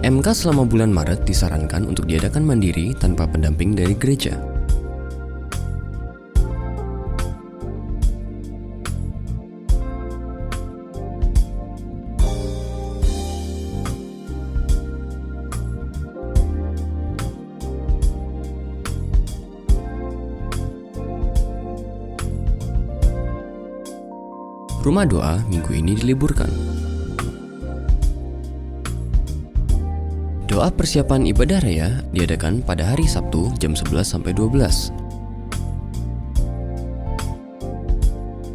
MK selama bulan Maret disarankan untuk diadakan mandiri tanpa pendamping dari gereja. Rumah doa minggu ini diliburkan. Doa persiapan ibadah raya diadakan pada hari Sabtu jam 11-12.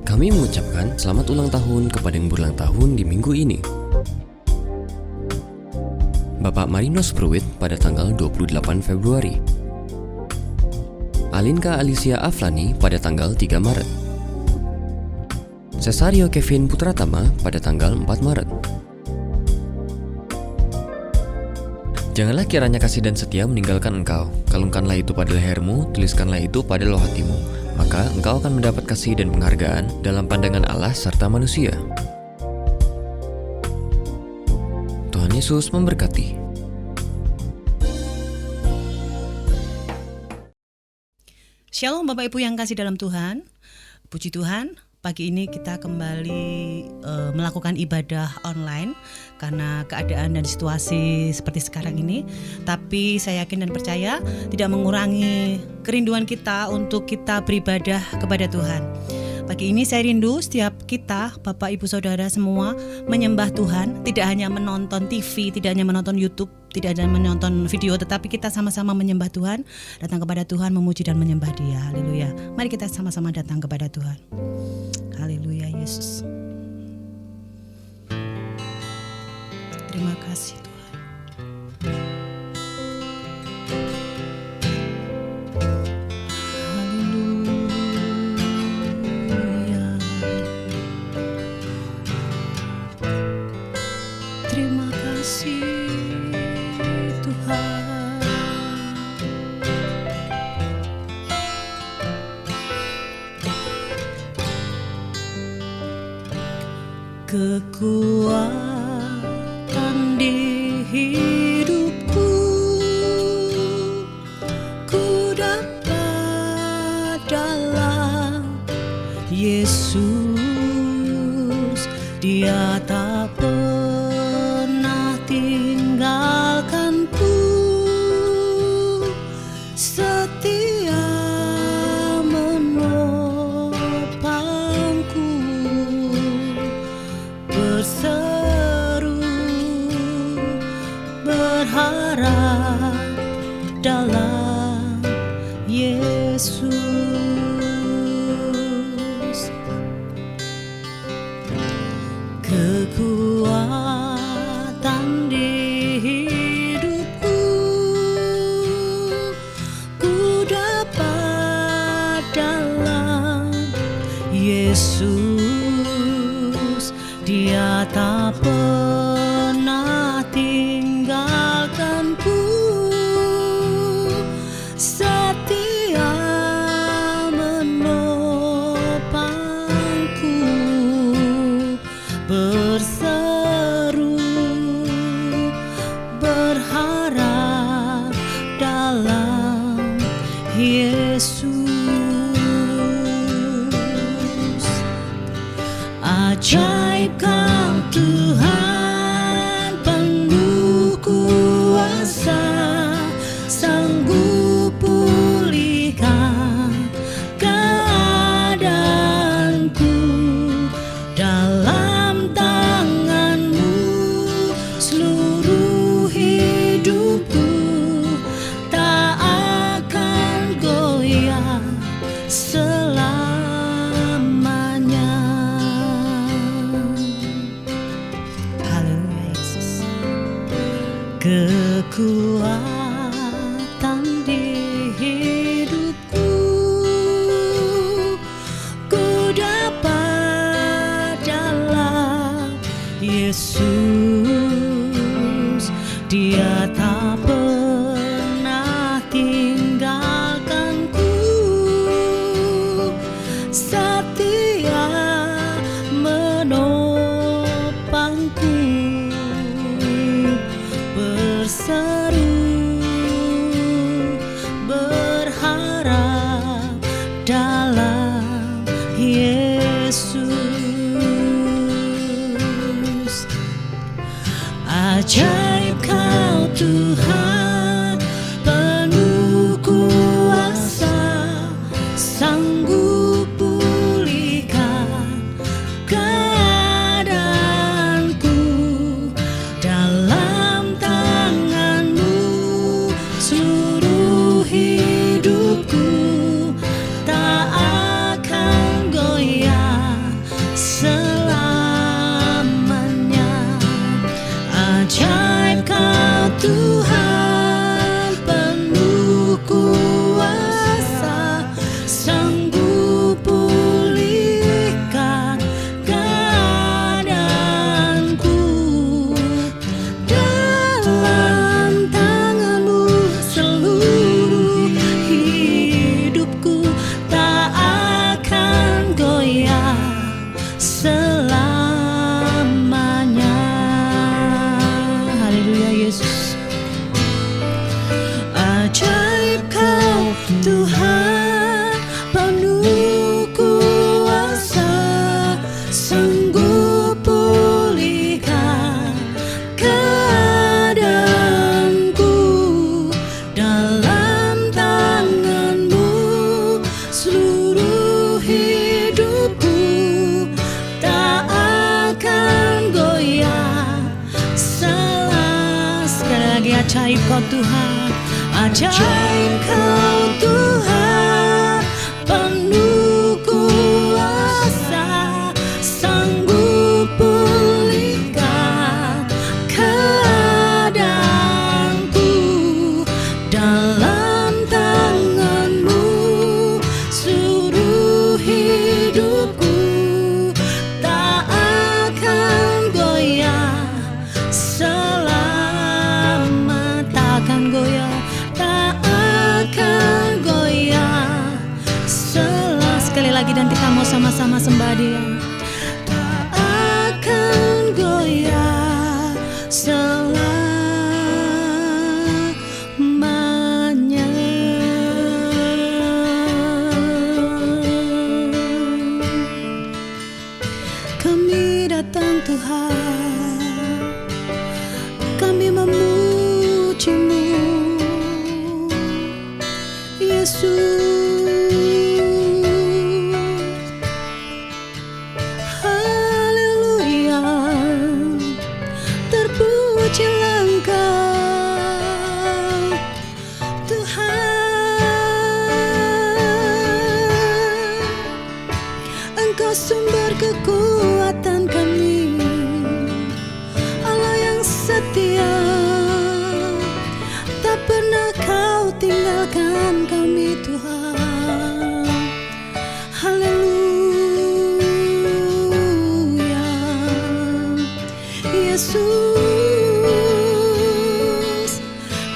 Kami mengucapkan selamat ulang tahun kepada yang berulang tahun di minggu ini. Bapak Marinos Pruwit pada tanggal 28 Februari. Alinka Alicia Aflani pada tanggal 3 Maret. Cesario Kevin Putratama pada tanggal 4 Maret. Janganlah kiranya kasih dan setia meninggalkan engkau. Kalungkanlah itu pada lehermu, tuliskanlah itu pada loh hatimu. Maka engkau akan mendapat kasih dan penghargaan dalam pandangan Allah serta manusia. Tuhan Yesus memberkati. Shalom Bapak Ibu yang kasih dalam Tuhan. Puji Tuhan, pagi ini kita kembali melakukan ibadah online karena keadaan dan situasi seperti sekarang ini. Tapi saya yakin dan percaya tidak mengurangi kerinduan kita untuk kita beribadah kepada Tuhan. Pagi ini saya rindu setiap kita, Bapak Ibu Saudara semua, menyembah Tuhan. Tidak hanya menonton TV, tidak hanya menonton YouTube, tidak hanya menonton video, tetapi kita sama-sama menyembah Tuhan, datang kepada Tuhan, memuji dan menyembah Dia. Haleluya. Mari kita sama-sama datang kepada Tuhan. Haleluya Yesus. Terima kasih Tuhan. Haleluya. Terima kasih Tuhan. Kekuatan di hidupku, ku dapat dalam Yesus. Dia tak pernah tinggalkanku, setia menopangku, berseru berharap dalam Yesus. Kekuatan di hidupku, ku dapat dalam Yesus. Dia tak pernah tinggalkanku, setia menopangku, berseru berharap dalam Yesus. Ajaib Kau Tuhan, penuh kuasa, sanggup pulihkan keadaanku. Dalam tangan-Mu seluruh hidupku tak akan goyah selamanya. Haleluya Yesus. Kekuatan di hidupku, ku dapat dalam Yesus. Dia tak pernah tinggalkanku, setia menopangku, dalam Yesus. Ajaib Kau Tuhan, penuh kuasa, sanggup pulihkan keadaanku. Dalam tangan-Mu seluruh hidupku tak akan goyah selamanya. Ajaib Kau Tuhan, penuh kuasa, sanggup pulihkan keadaanku. Dalam tangan-Mu seluruh hidupku tak akan goyah selamanya. Haleluya Yesus. Ajaib Kau Tuhan, penuh kuasa, sanggup pulihkan keadaanku. Dalam tangan-Mu seluruh hidupku tak akan goyah salah. Sekali lagi, ajaib Kau Tuhan, ajaib Kau Tuhan, penuh kuasa, sanggup pulihkan keadaanku. Dalam tangan-Mu seluruh hidupku tak akan goyah selama. Tak akan goyah, tak akan goyah selamanya. Sekali lagi, dan kita mau sama-sama sembah Dia. Tak akan goyah selamanya. Kami datang Tuhan, kami memuji-Mu Yesus. Haleluya, terpujilah Engkau Tuhan. Engkau sumber kekuatan kami, Allah yang setia. Tak pernah Kau tinggalkan kami Tuhan. Haleluya Yesus.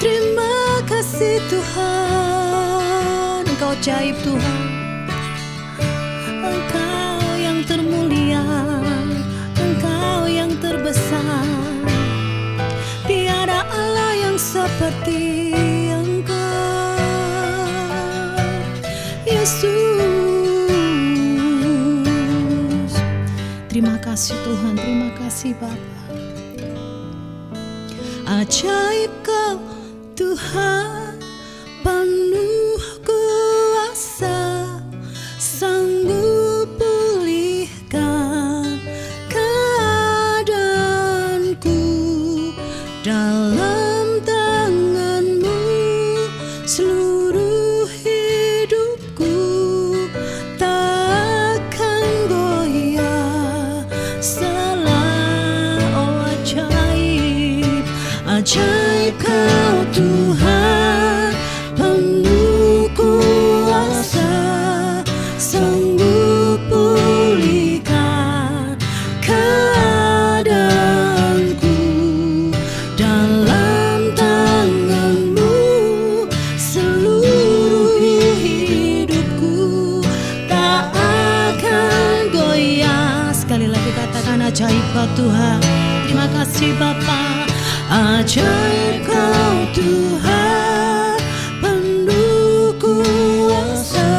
Terima kasih Tuhan, Engkau ajaib Tuhan. Engkau yang termulia, Engkau yang terbesar. Tiada Allah yang seperti Engkau Yesus. Terima kasih Tuhan, terima kasih Bapa. Ajaib Kau Tuhan, penuh kuasa, sanggup pulihkan keadaanku. Dalam tangan-Mu seluruh hidupku tak akan goyah selamanya. Oh ajaib, ajaib Kau Tuhan, penuh kuasa, sanggup pulihkan keadaanku. Dalam tangan-Mu seluruh hidupku tak akan goyah. Sekali lagi katakan, ajaib Kau Tuhan. Terima kasih Bapa. Ajaib Kau Tuhan, penuh kuasa,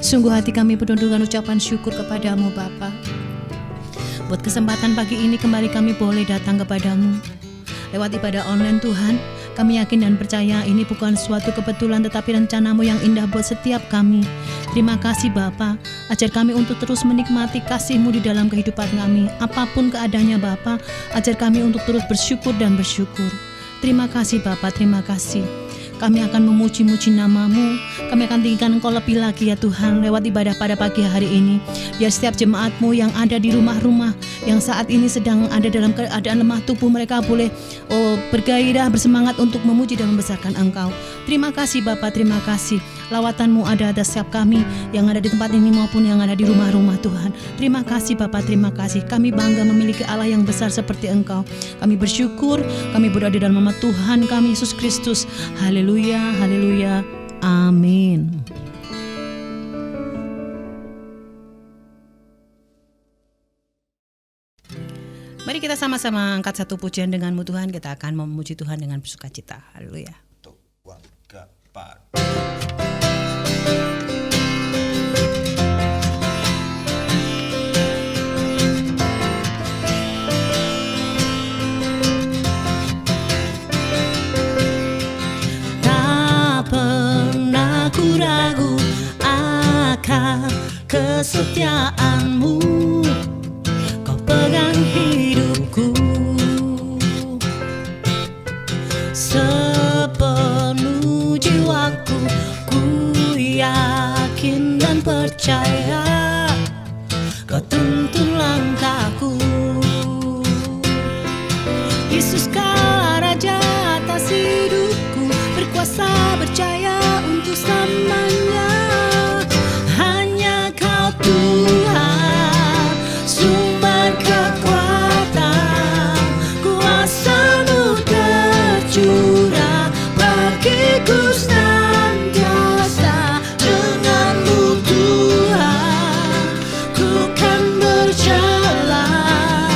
Sungguh hati kami penuh dengan ucapan syukur kepadamu Bapa. Buat kesempatan pagi ini kembali kami boleh datang kepadamu lewat ibadah online Tuhan. Kami yakin dan percaya ini bukan suatu kebetulan tetapi rencanamu yang indah buat setiap kami. Terima kasih Bapa. Ajar kami untuk terus menikmati kasih-Mu di dalam kehidupan kami. Apapun keadaannya Bapa, ajar kami untuk terus bersyukur dan bersyukur. Terima kasih Bapa, terima kasih. Kami akan memuji-muji nama-Mu. Kami akan tinggikan Engkau lebih lagi ya Tuhan lewat ibadah pada pagi hari ini. Biar setiap jemaat-Mu yang ada di rumah-rumah, yang saat ini sedang ada dalam keadaan lemah tubuh, mereka boleh bergairah, bersemangat untuk memuji dan membesarkan Engkau. Terima kasih Bapa, terima kasih. Lawatan-Mu ada atas setiap kami yang ada di tempat ini maupun yang ada di rumah-rumah Tuhan. Terima kasih Bapa, terima kasih. Kami bangga memiliki Allah yang besar seperti Engkau. Kami bersyukur, kami berdoa di dalam nama Tuhan kami Yesus Kristus. Haleluya, haleluya, amin. Mari kita sama-sama angkat satu pujian dengan-Mu Tuhan. Kita akan memuji Tuhan dengan bersukacita. Haleluya. Tak pernah ku ragu akan kesetiaan-Mu. Kau pegang hidupku sepenuh jiwaku. Ku yakin dan percaya Kau tuntun langkahku. Yesus Kau Raja atas hidupku, berkuasa berjaya untuk selamanya. Hanya Kau Tuhan, sumber kekuatan, kuasa-Mu tercurah bagiku senantiasa. Dengan-Mu Tuhan, ku kan berjalan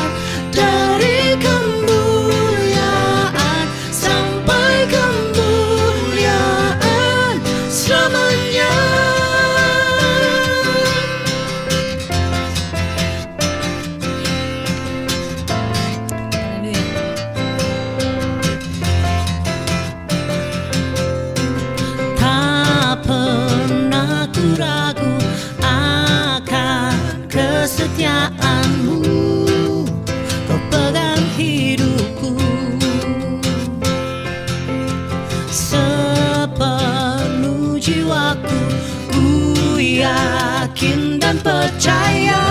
dari kemuliaan sampai kemuliaan selamanya. Tak pernah ku ragu akan kesetiaan-Mu. Kau pegang hidupku sepenuh jiwaku. Ku yakin dan percaya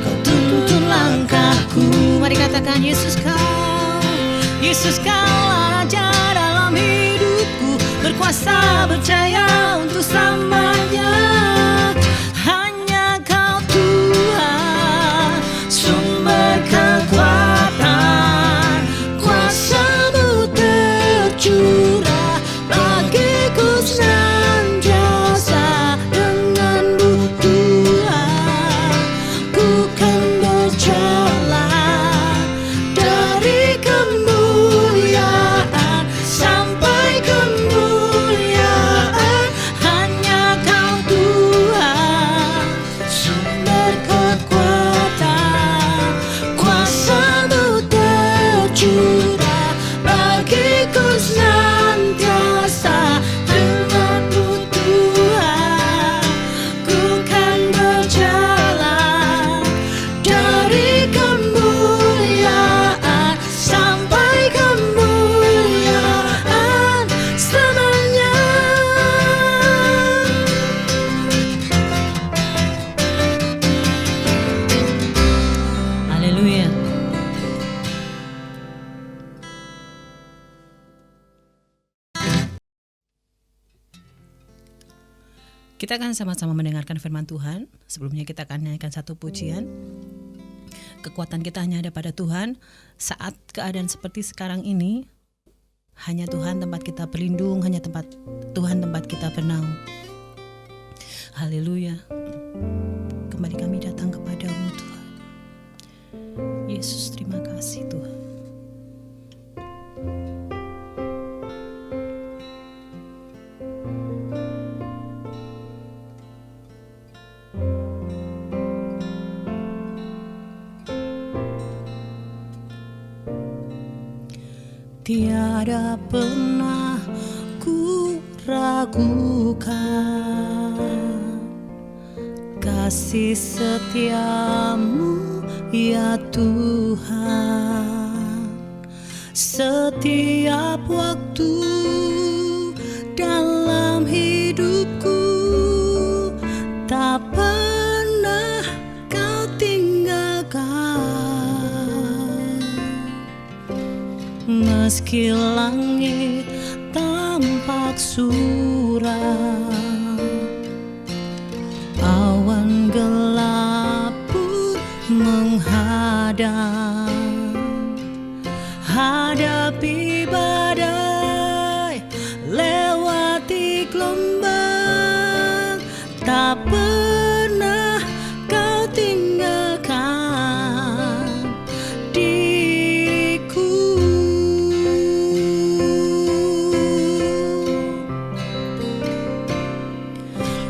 Kau tuntun langkahku. Mari katakan Yesus Kau Raja dalam hidupku, berkuasa berjaya untuk selamanya. Hanya Kau Tuhan, sumber kekuatan, kuasa-Mu tercurah bagiku senantiasa. Dengan-Mu Tuhan, ku kan berjalan dari kemuliaan sampai kemuliaan. Hanya Kau Tuhan, sumber kekuatan, kuasa-Mu tercurah bagiku senantiasa. Dengan-Mu Tuhan, ku kan berjalan dari kemuliaan sampai kemuliaan selamanya. Haleluya. Kita akan sama-sama mendengarkan firman Tuhan. Sebelumnya kita akan nyanyikan satu pujian. Kekuatan kita hanya ada pada Tuhan. Saat keadaan seperti sekarang ini, hanya Tuhan tempat kita berlindung, hanya Tuhan tempat kita bernaung. Haleluya. Kembali kami datang kepadamu Tuhan. Yesus, terima kasih Tuhan. Tiada pernah ku ragukan kasih setiamu ya Tuhan. Setiap waktu dalam hidupku tak pernah kau tinggalkan. Meski langit tampak suram, awan gelap pun menghadang, hadapi badai, lewati gelombang, tak pernah kau tinggalkan diriku.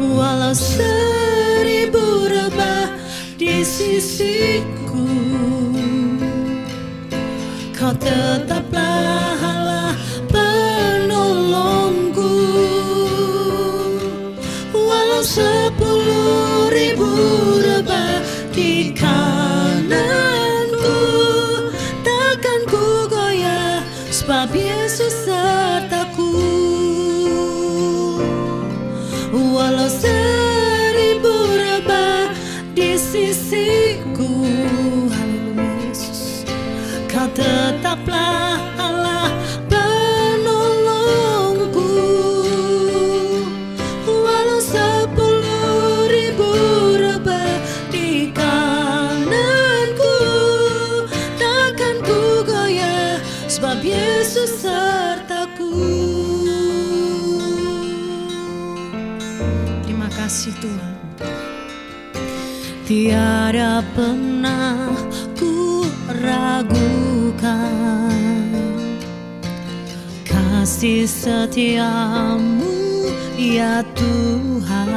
Walau seribu rebah di sisiku, kau tetaplah Allah penolongku. Walau 10.000 rebah di kananku, takkan ku goyah sebab Yesus sertaku. Walau 1000 rebah di sisiku, haleluya Yesus, kau tetaplah Allah penolongku. Walau 10.000 rebah di kananku, takkan ku goyah sebab Yesus sertaku. Terima kasih Tuhan. Tiada pernah ku ragukan kasih setiamu ya Tuhan.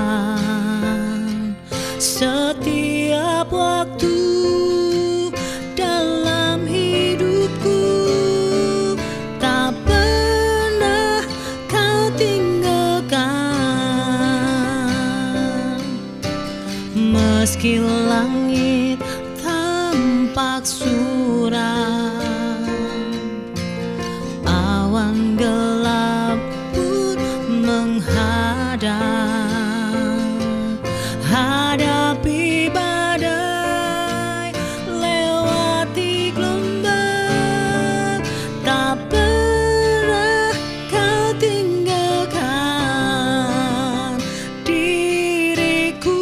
Setiap waktu dalam hidupku tak pernah kau tinggalkan. Meski langit tampak suram, awan gelap pun menghadang, hadapi badai, lewati gelombang, tak pernah kau tinggalkan diriku.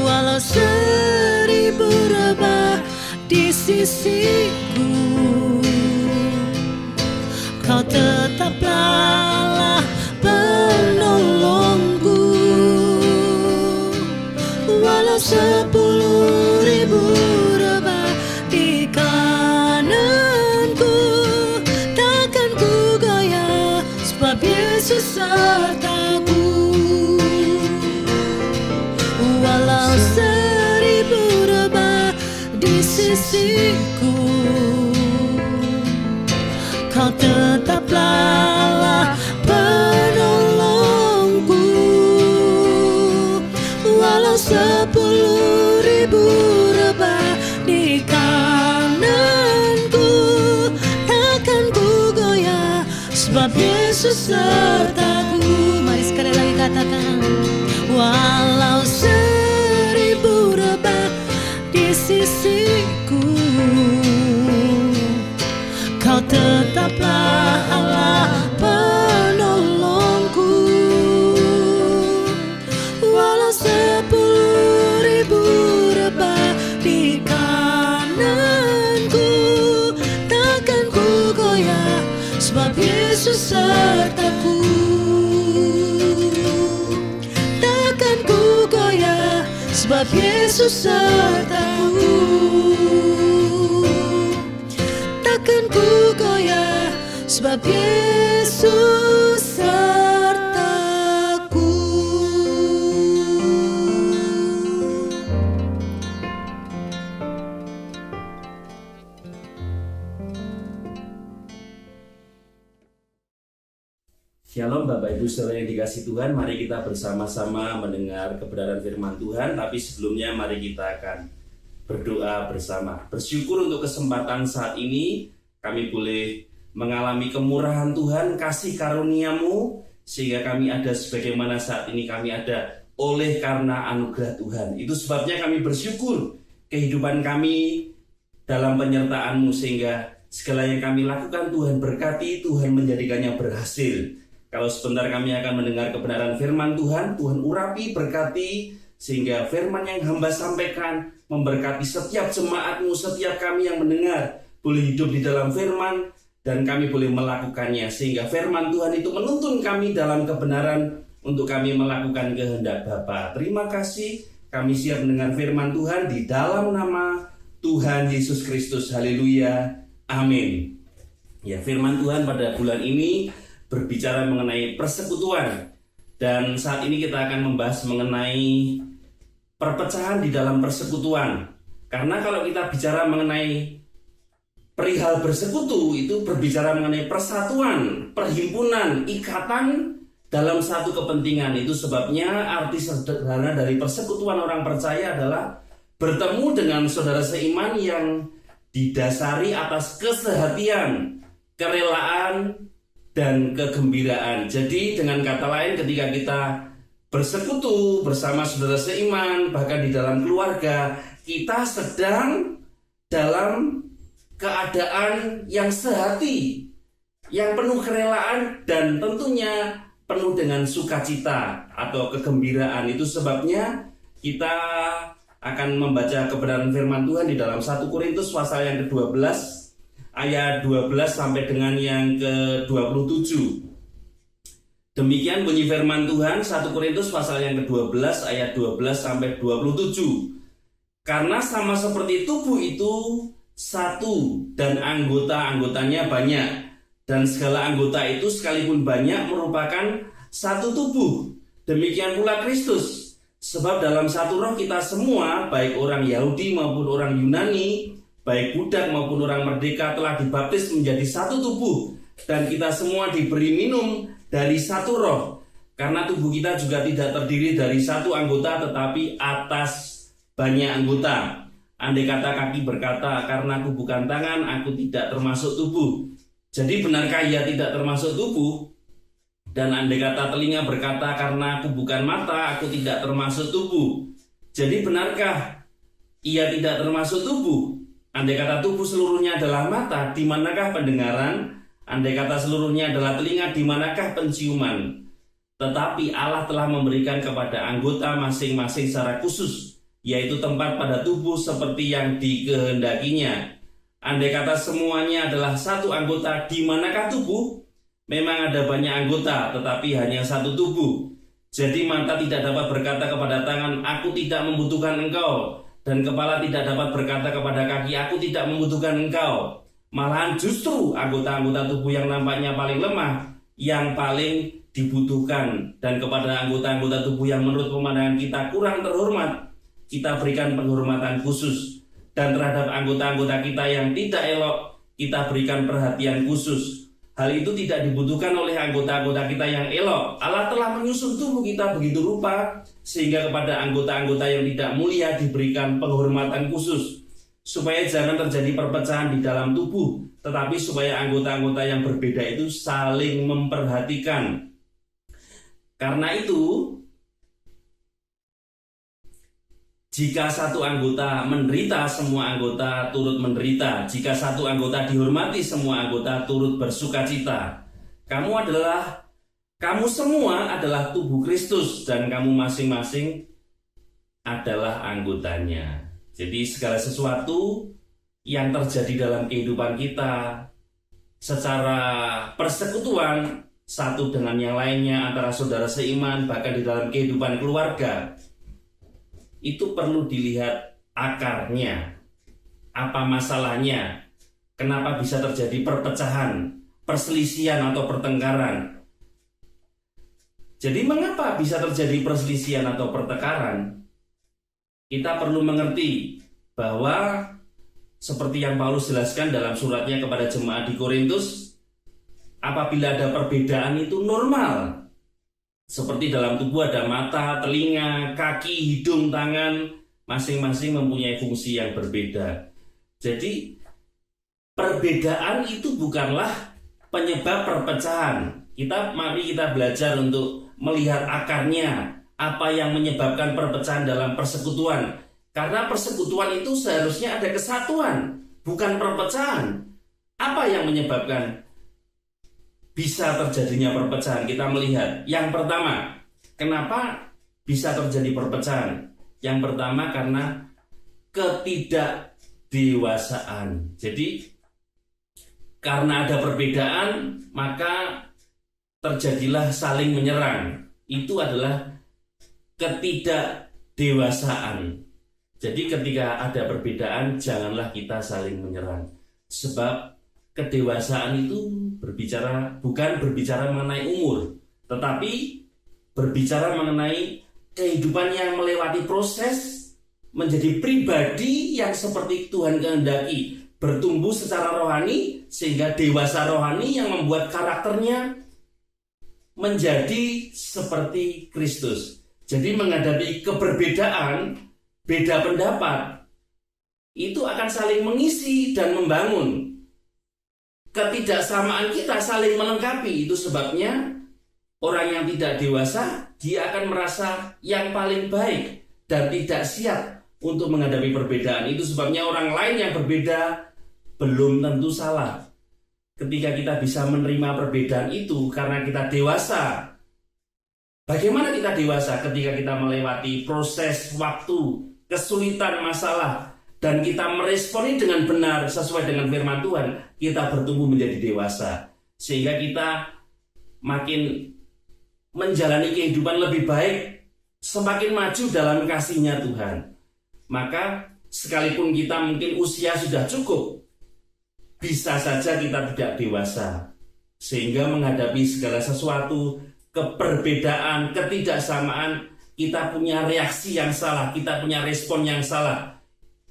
Walau 1000 rebah di sisiku, kau tetaplah Allah penolongku. Walau 10.000 rebah di kananku, takkan ku goyah sebab Yesus sertaku. Walau 1000 rebah di sisiku, kau tetaplah Allah penolongku. Walau 10.000 rebah di kananku, takkan ku goyah sebab Yesus sertaku. Mari sekali lagi katakan. Walau 1000 rebah di sisiku, kau tetaplah Allah penolongku. Walau 10.000 rebah di kananku, takkan ku goyah sebab Yesus sertaku. Takkan ku goyah sebab Yesus sertaku. Takkan ku goyah sebab Yesus sertaku. Bapak Ibu saudara yang dikasih Tuhan, mari kita bersama-sama mendengar kebenaran firman Tuhan. Tapi sebelumnya mari kita akan berdoa bersama. Bersyukur untuk kesempatan saat ini kami boleh mengalami kemurahan Tuhan, kasih karunia-Mu, sehingga kami ada sebagaimana saat ini kami ada oleh karena anugerah Tuhan. Itu sebabnya kami bersyukur kehidupan kami dalam penyertaan-Mu, sehingga segala yang kami lakukan Tuhan berkati, Tuhan menjadikannya berhasil. Kalau sebentar kami akan mendengar kebenaran firman Tuhan, Tuhan urapi, berkati, sehingga firman yang hamba sampaikan memberkati setiap jemaat-Mu, setiap kami yang mendengar boleh hidup di dalam firman dan kami boleh melakukannya, sehingga firman Tuhan itu menuntun kami dalam kebenaran untuk kami melakukan kehendak Bapa. Terima kasih, kami siap mendengar firman Tuhan di dalam nama Tuhan Yesus Kristus. Haleluya, amin. Ya, firman Tuhan pada bulan ini berbicara mengenai persekutuan, dan saat ini kita akan membahas mengenai perpecahan di dalam persekutuan. Karena kalau kita bicara mengenai perihal bersekutu, itu berbicara mengenai persatuan, perhimpunan, ikatan dalam satu kepentingan. Itu sebabnya arti sederhana dari persekutuan orang percaya adalah bertemu dengan saudara seiman yang didasari atas kesehatian, kerelaan, dan kegembiraan. Jadi dengan kata lain, ketika kita bersekutu bersama saudara seiman, bahkan di dalam keluarga, kita sedang dalam keadaan yang sehati, yang penuh kerelaan, dan tentunya penuh dengan sukacita atau kegembiraan. Itu sebabnya kita akan membaca kebenaran firman Tuhan di dalam 1 Korintus pasal yang ke-12 ayat 12 sampai dengan yang ke-27. Demikian bunyi firman Tuhan, 1 Korintus pasal yang ke-12 ayat 12 sampai 27. Karena sama seperti tubuh itu satu dan anggota-anggotanya banyak, dan segala anggota itu sekalipun banyak merupakan satu tubuh. Demikian pula Kristus. Sebab dalam satu roh kita semua, baik orang Yahudi maupun orang Yunani, baik budak maupun orang merdeka, telah dibaptis menjadi satu tubuh, dan kita semua diberi minum dari satu roh. Karena tubuh kita juga tidak terdiri dari satu anggota, tetapi atas banyak anggota. Andai kata kaki berkata, karena aku bukan tangan, aku tidak termasuk tubuh. Jadi benarkah ia tidak termasuk tubuh? Dan andai kata telinga berkata, karena aku bukan mata, aku tidak termasuk tubuh. Jadi benarkah ia tidak termasuk tubuh? Andai kata tubuh seluruhnya adalah mata, di manakah pendengaran? Andai kata seluruhnya adalah telinga, di manakah penciuman? Tetapi Allah telah memberikan kepada anggota masing-masing secara khusus, yaitu tempat pada tubuh seperti yang dikehendakinya. Andai kata semuanya adalah satu anggota, di manakah tubuh? Memang ada banyak anggota, tetapi hanya satu tubuh. Jadi mata tidak dapat berkata kepada tangan, aku tidak membutuhkan engkau. Dan kepala tidak dapat berkata kepada kaki, aku tidak membutuhkan engkau. Malahan justru anggota-anggota tubuh yang nampaknya paling lemah, yang paling dibutuhkan. Dan kepada anggota-anggota tubuh yang menurut pemandangan kita kurang terhormat, kita berikan penghormatan khusus. Dan terhadap anggota-anggota kita yang tidak elok, kita berikan perhatian khusus. Hal itu tidak dibutuhkan oleh anggota-anggota kita yang elok. Allah telah menyusun tubuh kita begitu rupa, sehingga kepada anggota-anggota yang tidak mulia diberikan penghormatan khusus. Supaya jangan terjadi perpecahan di dalam tubuh, tetapi supaya anggota-anggota yang berbeda itu saling memperhatikan. Karena itu, jika satu anggota menderita, semua anggota turut menderita. Jika satu anggota dihormati, semua anggota turut bersukacita. Kamu semua adalah tubuh Kristus, dan kamu masing-masing adalah anggotanya. Jadi segala sesuatu yang terjadi dalam kehidupan kita secara persekutuan satu dengan yang lainnya, antara saudara seiman, bahkan di dalam kehidupan keluarga, itu perlu dilihat akarnya. Apa masalahnya? Kenapa bisa terjadi perpecahan, perselisihan atau pertengkaran? Jadi mengapa bisa terjadi perselisihan atau pertengkaran? Kita perlu mengerti bahwa seperti yang Paulus jelaskan dalam suratnya kepada jemaat di Korintus, apabila ada perbedaan itu normal. Seperti dalam tubuh ada mata, telinga, kaki, hidung, tangan, masing-masing mempunyai fungsi yang berbeda. Jadi perbedaan itu bukanlah penyebab perpecahan. Mari kita belajar untuk melihat akarnya, apa yang menyebabkan perpecahan dalam persekutuan. Karena persekutuan itu seharusnya ada kesatuan, bukan perpecahan. Apa yang menyebabkan bisa terjadinya perpecahan? Kita melihat yang pertama, kenapa bisa terjadi perpecahan? Yang pertama karena ketidakdewasaan. Jadi karena ada perbedaan, maka terjadilah saling menyerang. Itu adalah ketidakdewasaan. Jadi ketika ada perbedaan, janganlah kita saling menyerang. Sebab kedewasaan itu bukan berbicara mengenai umur, tetapi berbicara mengenai kehidupan yang melewati proses menjadi pribadi yang seperti Tuhan kehendaki, bertumbuh secara rohani sehingga dewasa rohani yang membuat karakternya menjadi seperti Kristus. Jadi menghadapi keberbedaan, beda pendapat, itu akan saling mengisi dan membangun. Ketidaksamaan kita saling melengkapi. Itu sebabnya orang yang tidak dewasa, dia akan merasa yang paling baik dan tidak siap untuk menghadapi perbedaan. Itu sebabnya orang lain yang berbeda belum tentu salah. Ketika kita bisa menerima perbedaan itu karena kita dewasa. Bagaimana kita dewasa? Ketika kita melewati proses waktu, kesulitan, masalah, dan kita meresponi dengan benar sesuai dengan firman Tuhan, kita bertumbuh menjadi dewasa. Sehingga kita makin menjalani kehidupan lebih baik, semakin maju dalam kasih-Nya Tuhan. Maka sekalipun kita mungkin usia sudah cukup, bisa saja kita tidak dewasa. Sehingga menghadapi segala sesuatu, keperbedaan, ketidaksamaan, kita punya reaksi yang salah, kita punya respon yang salah.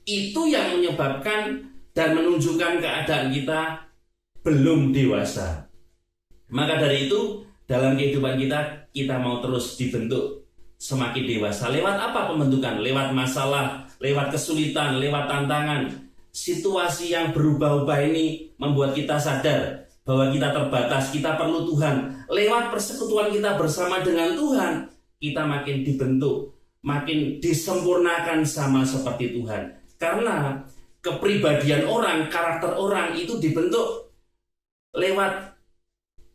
Itu yang menyebabkan dan menunjukkan keadaan kita belum dewasa. Maka dari itu, dalam kehidupan kita mau terus dibentuk semakin dewasa. Lewat apa pembentukan? Lewat masalah, lewat kesulitan, lewat tantangan. Situasi yang berubah-ubah ini membuat kita sadar bahwa kita terbatas, kita perlu Tuhan. Lewat persekutuan kita bersama dengan Tuhan, kita makin dibentuk, makin disempurnakan sama seperti Tuhan. Karena kepribadian orang, karakter orang itu dibentuk lewat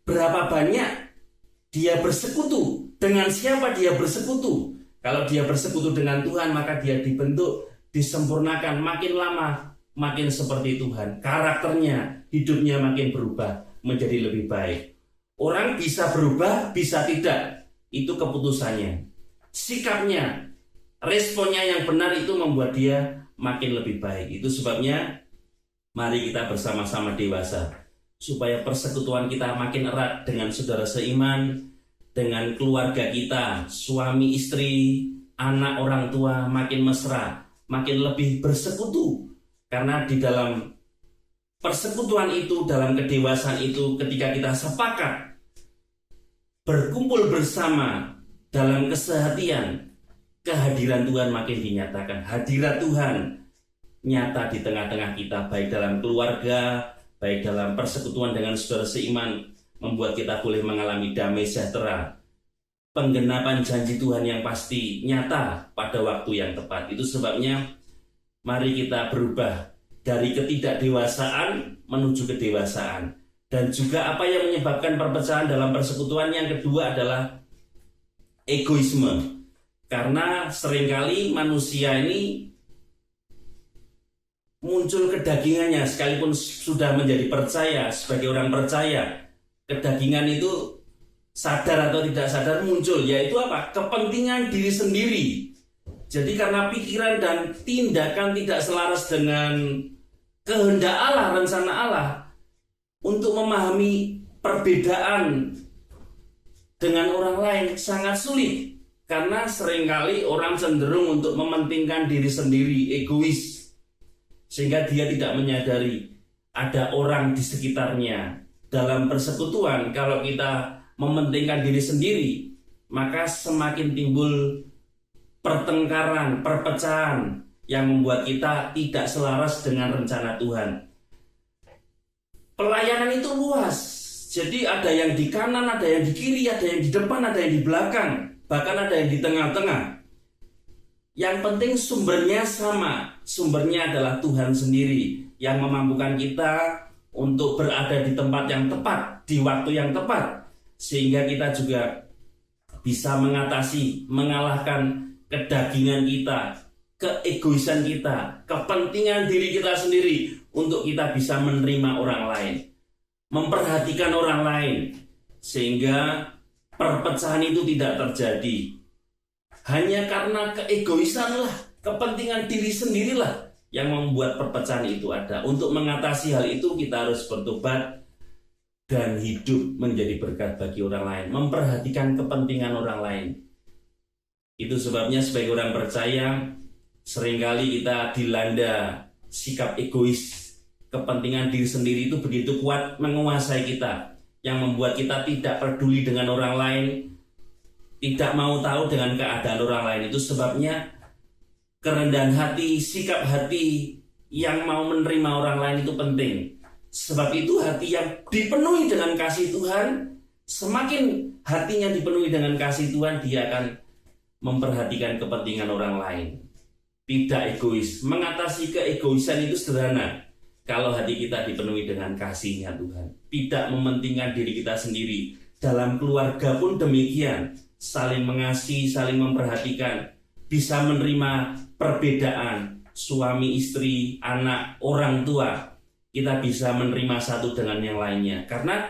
berapa banyak dia bersekutu, dengan siapa dia bersekutu. Kalau dia bersekutu dengan Tuhan, maka dia dibentuk, disempurnakan, makin lama makin seperti Tuhan. Karakternya, hidupnya makin berubah menjadi lebih baik. Orang bisa berubah, bisa tidak. Itu keputusannya. Sikapnya, responnya yang benar itu membuat dia makin lebih baik. Itu sebabnya mari kita bersama-sama dewasa, supaya persekutuan kita makin erat dengan saudara seiman, dengan keluarga kita, suami istri, anak orang tua, makin mesra, makin lebih bersekutu. Karena di dalam persekutuan itu, dalam kedewasaan itu, ketika kita sepakat berkumpul bersama dalam kesehatian, kehadiran Tuhan makin dinyatakan. Hadirat Tuhan nyata di tengah-tengah kita, baik dalam keluarga, baik dalam persekutuan dengan saudara seiman, membuat kita boleh mengalami damai sejahtera, penggenapan janji Tuhan yang pasti nyata pada waktu yang tepat. Itu sebabnya mari kita berubah dari ketidakdewasaan menuju kedewasaan. Dan juga apa yang menyebabkan perpecahan dalam persekutuan yang kedua adalah egoisme. Karena seringkali manusia ini muncul kedagingannya, sekalipun sudah menjadi percaya, sebagai orang percaya, kedagingan itu sadar atau tidak sadar muncul, yaitu apa? Kepentingan diri sendiri. Jadi karena pikiran dan tindakan tidak selaras dengan kehendak Allah, rencana Allah, untuk memahami perbedaan dengan orang lain sangat sulit. Karena seringkali orang cenderung untuk mementingkan diri sendiri, egois. Sehingga dia tidak menyadari ada orang di sekitarnya. Dalam persekutuan, kalau kita mementingkan diri sendiri, maka semakin timbul pertengkaran, perpecahan yang membuat kita tidak selaras dengan rencana Tuhan. Pelayanan itu luas, jadi ada yang di kanan, ada yang di kiri, ada yang di depan, ada yang di belakang, bahkan ada yang di tengah-tengah. Yang penting sumbernya sama, sumbernya adalah Tuhan sendiri yang memampukan kita untuk berada di tempat yang tepat, di waktu yang tepat, sehingga kita juga bisa mengatasi, mengalahkan kedagingan kita, keegoisan kita, kepentingan diri kita sendiri untuk kita bisa menerima orang lain, memperhatikan orang lain, sehingga perpecahan itu tidak terjadi. Hanya karena keegoisan lah, kepentingan diri sendirilah yang membuat perpecahan itu ada. Untuk mengatasi hal itu kita harus bertobat dan hidup menjadi berkat bagi orang lain, memperhatikan kepentingan orang lain. Itu sebabnya sebagai orang percaya seringkali kita dilanda sikap egois. Kepentingan diri sendiri itu begitu kuat menguasai kita, yang membuat kita tidak peduli dengan orang lain, tidak mau tahu dengan keadaan orang lain. Itu sebabnya kerendahan hati, sikap hati yang mau menerima orang lain itu penting. Sebab itu hati yang dipenuhi dengan kasih Tuhan, semakin hatinya dipenuhi dengan kasih Tuhan, dia akan memperhatikan kepentingan orang lain. Tidak egois. Mengatasi keegoisan itu sederhana. Kalau hati kita dipenuhi dengan kasih-Nya Tuhan, tidak mementingkan diri kita sendiri. Dalam keluarga pun demikian, saling mengasihi, saling memperhatikan, bisa menerima perbedaan suami, istri, anak, orang tua. Kita bisa menerima satu dengan yang lainnya, karena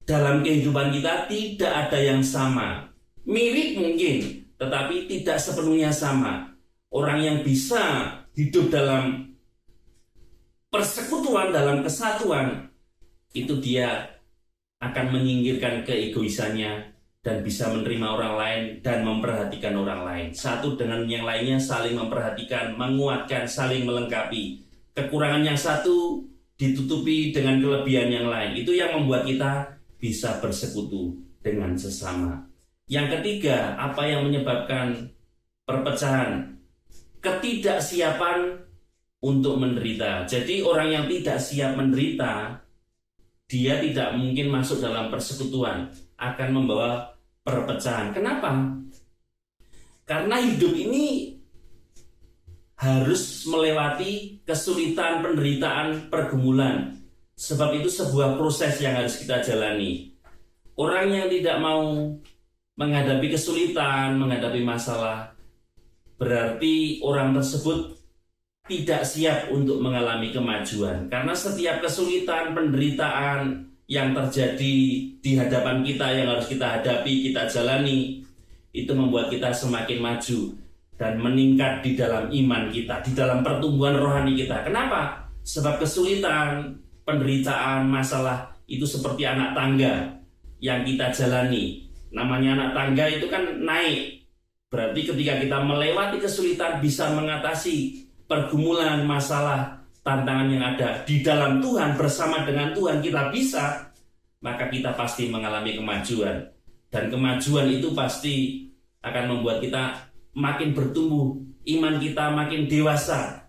dalam kehidupan kita tidak ada yang sama. Mirip mungkin, tetapi tidak sepenuhnya sama. Orang yang bisa hidup dalam persekutuan, dalam kesatuan, itu dia akan menyingkirkan keegoisannya dan bisa menerima orang lain dan memperhatikan orang lain. Satu dengan yang lainnya saling memperhatikan, menguatkan, saling melengkapi. Kekurangan yang satu ditutupi dengan kelebihan yang lain. Itu yang membuat kita bisa bersekutu dengan sesama. Yang ketiga, apa yang menyebabkan perpecahan? Ketidaksiapan untuk menderita. Jadi orang yang tidak siap menderita, dia tidak mungkin masuk dalam persekutuan, akan membawa perpecahan. Kenapa? Karena hidup ini harus melewati kesulitan, penderitaan, pergumulan. Sebab itu sebuah proses yang harus kita jalani. Orang yang tidak mau menghadapi kesulitan, menghadapi masalah, berarti orang tersebut tidak siap untuk mengalami kemajuan. Karena setiap kesulitan, penderitaan yang terjadi di hadapan kita, yang harus kita hadapi, kita jalani, itu membuat kita semakin maju dan meningkat di dalam iman kita, di dalam pertumbuhan rohani kita. Kenapa? Sebab kesulitan, penderitaan, masalah itu seperti anak tangga yang kita jalani. Namanya anak tangga itu kan naik. Berarti ketika kita melewati kesulitan, bisa mengatasi pergumulan, masalah, tantangan yang ada di dalam Tuhan, bersama dengan Tuhan kita bisa, maka kita pasti mengalami kemajuan. Dan kemajuan itu pasti akan membuat kita makin bertumbuh, iman kita makin dewasa,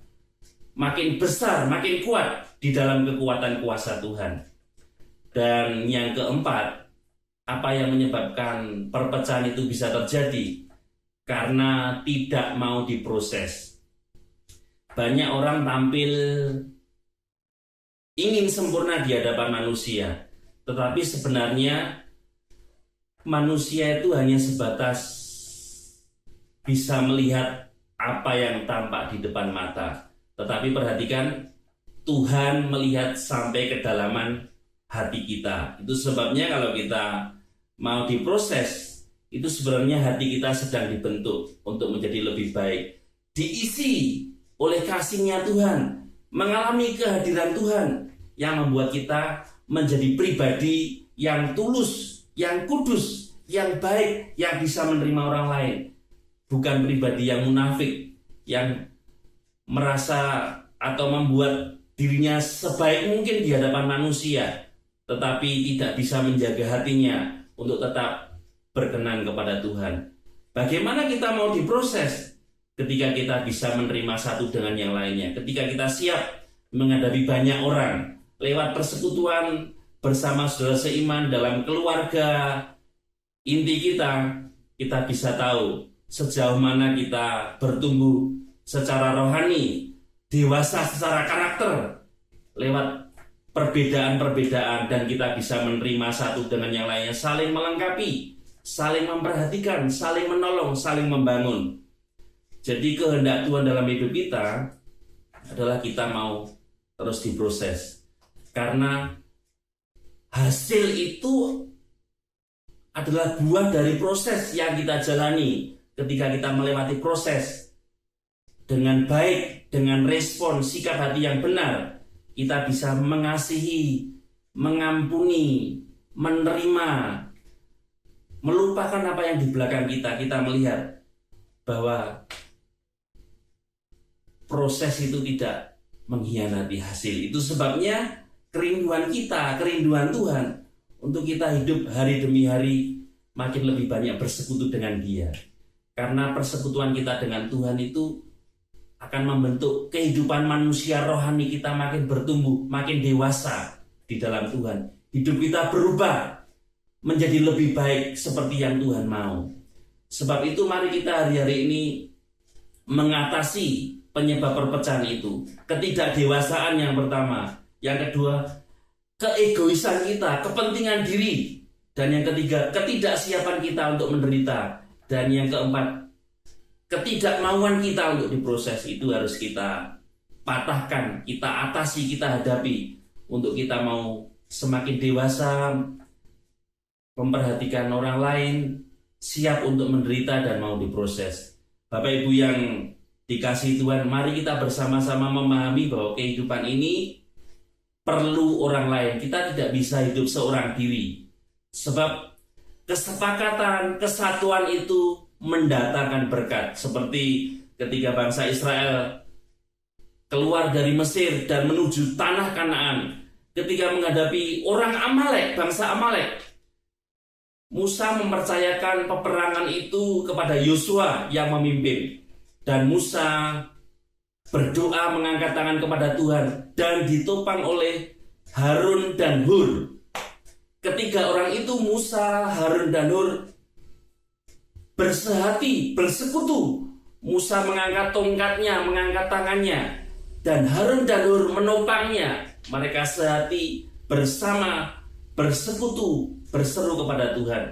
makin besar, makin kuat di dalam kekuatan kuasa Tuhan. Dan yang keempat, apa yang menyebabkan perpecahan itu bisa terjadi? Karena tidak mau diproses. Banyak orang tampil ingin sempurna di hadapan manusia, tetapi sebenarnya manusia itu hanya sebatas bisa melihat apa yang tampak di depan mata. Tetapi perhatikan, Tuhan melihat sampai kedalaman hati kita. Itu sebabnya kalau kita mau diproses, itu sebenarnya hati kita sedang dibentuk untuk menjadi lebih baik, diisi oleh kasih-Nya Tuhan, mengalami kehadiran Tuhan yang membuat kita menjadi pribadi yang tulus, yang kudus, yang baik, yang bisa menerima orang lain. Bukan pribadi yang munafik, yang merasa atau membuat dirinya sebaik mungkin di hadapan manusia, tetapi tidak bisa menjaga hatinya untuk tetap berkenan kepada Tuhan. Bagaimana kita mau diproses ketika kita bisa menerima satu dengan yang lainnya, ketika kita siap menghadapi banyak orang lewat persekutuan bersama saudara seiman dalam keluarga inti kita bisa tahu sejauh mana kita bertumbuh secara rohani, dewasa secara karakter lewat perbedaan-perbedaan, dan kita bisa menerima satu dengan yang lainnya, saling melengkapi, saling memperhatikan, saling menolong, saling membangun. Jadi kehendak Tuhan dalam hidup kita adalah kita mau terus diproses, karena hasil itu adalah buah dari proses yang kita jalani. Ketika kita melewati proses dengan baik, dengan respon sikap hati yang benar, kita bisa mengasihi, mengampuni, menerima, melupakan apa yang di belakang kita. Kita melihat bahwa proses itu tidak mengkhianati hasil. Itu sebabnya kerinduan kita, kerinduan Tuhan untuk kita hidup hari demi hari makin lebih banyak bersekutu dengan Dia. Karena persekutuan kita dengan Tuhan itu akan membentuk kehidupan manusia rohani kita makin bertumbuh, makin dewasa di dalam Tuhan. Hidup kita berubah menjadi lebih baik seperti yang Tuhan mau. Sebab itu mari kita hari-hari ini mengatasi penyebab perpecahan itu. Ketidakdewasaan yang pertama. Yang kedua, keegoisan kita, kepentingan diri. Dan yang ketiga, ketidaksiapan kita untuk menderita. Dan yang keempat, ketidakmauan kita untuk diproses. Itu harus kita patahkan, kita atasi, kita hadapi, untuk kita mau semakin dewasa, memperhatikan orang lain, siap untuk menderita dan mau diproses. Bapak Ibu yang dikasihi Tuhan, mari kita bersama-sama memahami bahwa kehidupan ini perlu orang lain. Kita tidak bisa hidup seorang diri. Sebab kesepakatan, kesatuan itu mendatangkan berkat. Seperti ketika bangsa Israel keluar dari Mesir dan menuju tanah Kanaan, ketika menghadapi orang Amalek, bangsa Amalek, Musa mempercayakan peperangan itu kepada Yosua yang memimpin. Dan Musa berdoa mengangkat tangan kepada Tuhan dan ditopang oleh Harun dan Hur. Ketiga orang itu, Musa, Harun dan Hur, bersehati, bersekutu. Musa mengangkat tongkatnya, mengangkat tangannya, dan Harun dan Hur menopangnya. Mereka sehati bersama, bersekutu, berseru kepada Tuhan.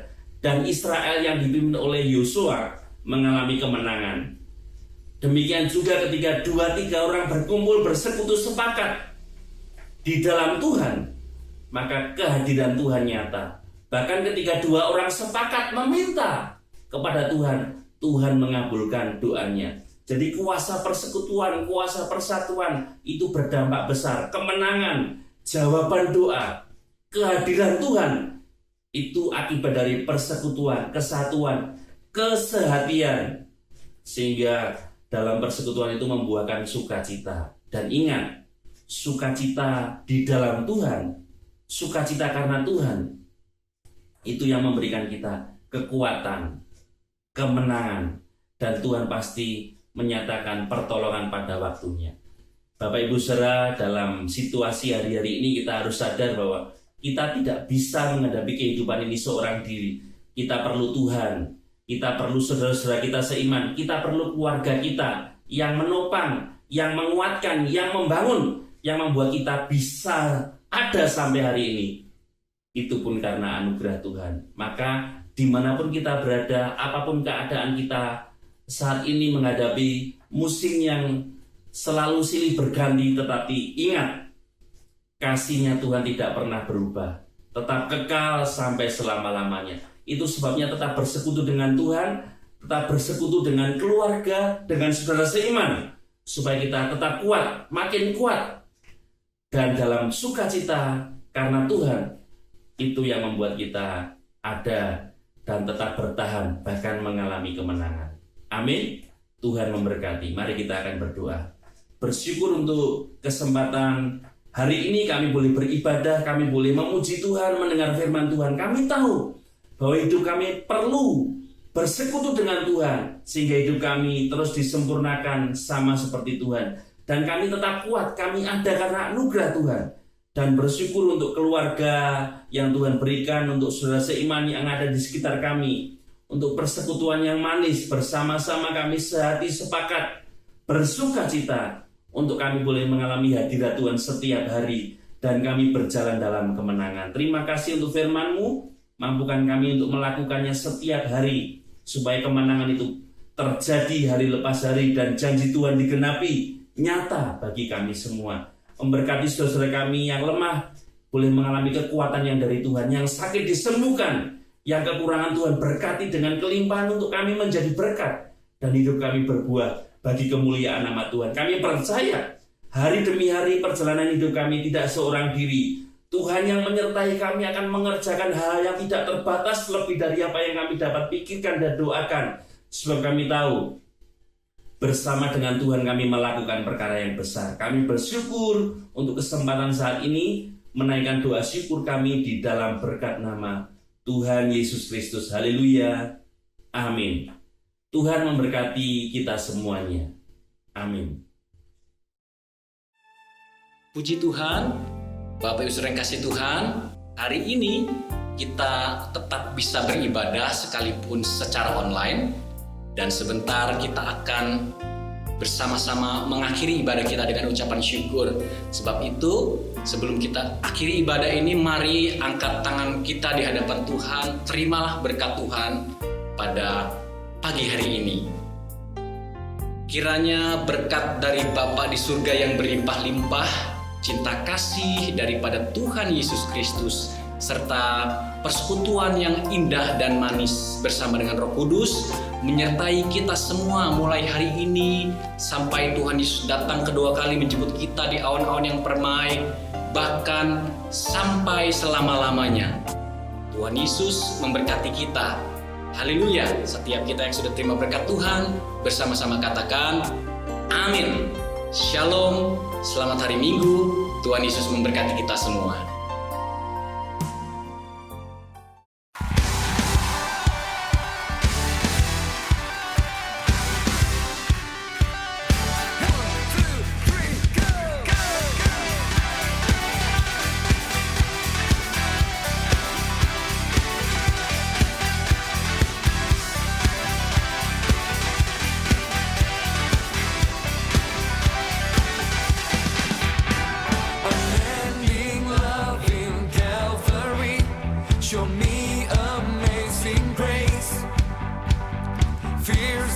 Dan Israel yang dipimpin oleh Yosua mengalami kemenangan. Demikian juga ketika 2-3 orang berkumpul, bersekutu, sepakat di dalam Tuhan, maka kehadiran Tuhan nyata. Bahkan ketika 2 orang sepakat meminta kepada Tuhan, Tuhan mengabulkan doanya. Jadi kuasa persekutuan, kuasa persatuan itu berdampak besar. Kemenangan, jawaban doa, kehadiran Tuhan itu akibat dari persekutuan, kesatuan, kesehatian. Sehingga dalam persekutuan itu membuahkan sukacita. Dan ingat, sukacita di dalam Tuhan, sukacita karena Tuhan, itu yang memberikan kita kekuatan, kemenangan, dan Tuhan pasti menyatakan pertolongan pada waktunya. Bapak Ibu Saudara, dalam situasi hari-hari ini kita harus sadar bahwa kita tidak bisa menghadapi kehidupan ini seorang diri. Kita perlu Tuhan, kita perlu saudara-saudara kita seiman, kita perlu keluarga kita yang menopang, yang menguatkan, yang membangun, yang membuat kita bisa ada sampai hari ini. Itu pun karena anugerah Tuhan. Maka dimanapun kita berada, apapun keadaan kita saat ini menghadapi musim yang selalu silih berganti, tetapi ingat, kasih-Nya Tuhan tidak pernah berubah, tetap kekal sampai selama-lamanya. Itu sebabnya tetap bersekutu dengan Tuhan, tetap bersekutu dengan keluarga, dengan saudara seiman, supaya kita tetap kuat, makin kuat, dan dalam sukacita karena Tuhan. Itu yang membuat kita ada dan tetap bertahan, bahkan mengalami kemenangan. Amin. Tuhan memberkati. Mari kita akan berdoa. Bersyukur untuk kesempatan hari ini kami boleh beribadah, kami boleh memuji Tuhan, mendengar firman Tuhan. Kami tahu bahwa hidup kami perlu bersekutu dengan Tuhan, sehingga hidup kami terus disempurnakan sama seperti Tuhan. Dan kami tetap kuat, kami ada karena anugerah Tuhan. Dan bersyukur untuk keluarga yang Tuhan berikan, untuk saudara seiman yang ada di sekitar kami, untuk persekutuan yang manis, bersama-sama kami sehati sepakat, bersuka cita, untuk kami boleh mengalami hadirat Tuhan setiap hari, dan kami berjalan dalam kemenangan. Terima kasih untuk firman-Mu, mampukan kami untuk melakukannya setiap hari, supaya kemenangan itu terjadi hari lepas hari, dan janji Tuhan digenapi, nyata bagi kami semua. Memberkati saudara kami yang lemah, boleh mengalami kekuatan yang dari Tuhan, yang sakit disembuhkan, yang kekurangan Tuhan berkati dengan kelimpahan untuk kami menjadi berkat, dan hidup kami berbuah bagi kemuliaan nama Tuhan. Kami percaya hari demi hari perjalanan hidup kami tidak seorang diri. Tuhan yang menyertai kami akan mengerjakan hal yang tidak terbatas lebih dari apa yang kami dapat pikirkan dan doakan. Sebab kami tahu bersama dengan Tuhan kami melakukan perkara yang besar. Kami bersyukur untuk kesempatan saat ini menaikkan doa syukur kami di dalam berkat nama Tuhan Yesus Kristus. Haleluya. Amin. Tuhan memberkati kita semuanya. Amin. Puji Tuhan, Bapak Ibu Saudara yang kasih Tuhan, hari ini kita tetap bisa beribadah sekalipun secara online, dan sebentar kita akan bersama-sama mengakhiri ibadah kita dengan ucapan syukur. Sebab itu, sebelum kita akhiri ibadah ini, mari angkat tangan kita di hadapan Tuhan. Terimalah berkat Tuhan pada pagi hari ini. Kiranya berkat dari Bapa di surga yang berlimpah-limpah, cinta kasih daripada Tuhan Yesus Kristus, serta persekutuan yang indah dan manis bersama dengan Roh Kudus menyertai kita semua mulai hari ini sampai Tuhan Yesus datang kedua kali menjemput kita di awan-awan yang permai, bahkan sampai selama-lamanya. Tuhan Yesus memberkati kita. Haleluya. Setiap kita yang sudah terima berkat Tuhan, bersama-sama katakan amin. Shalom. Selamat hari Minggu. Tuhan Yesus memberkati kita semua. Show me amazing grace. Fear